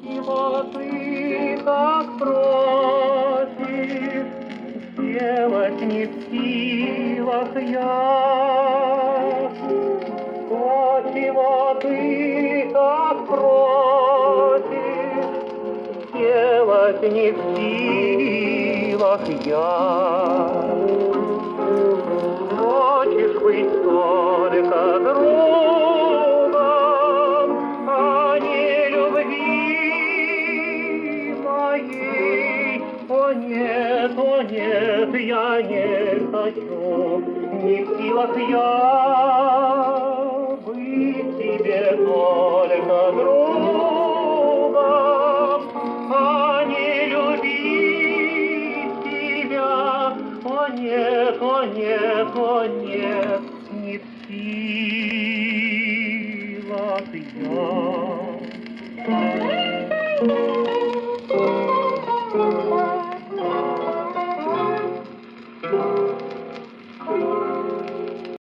Чего ты так просишь, сделать не в силах я. О, чего ты так просишь, сделать не в силах я. Хочешь быть только другом, а не любви моей. О нет, я не хочу, не в силах я быть тебе только другом, а не любить тебя. О нет, не в силах я.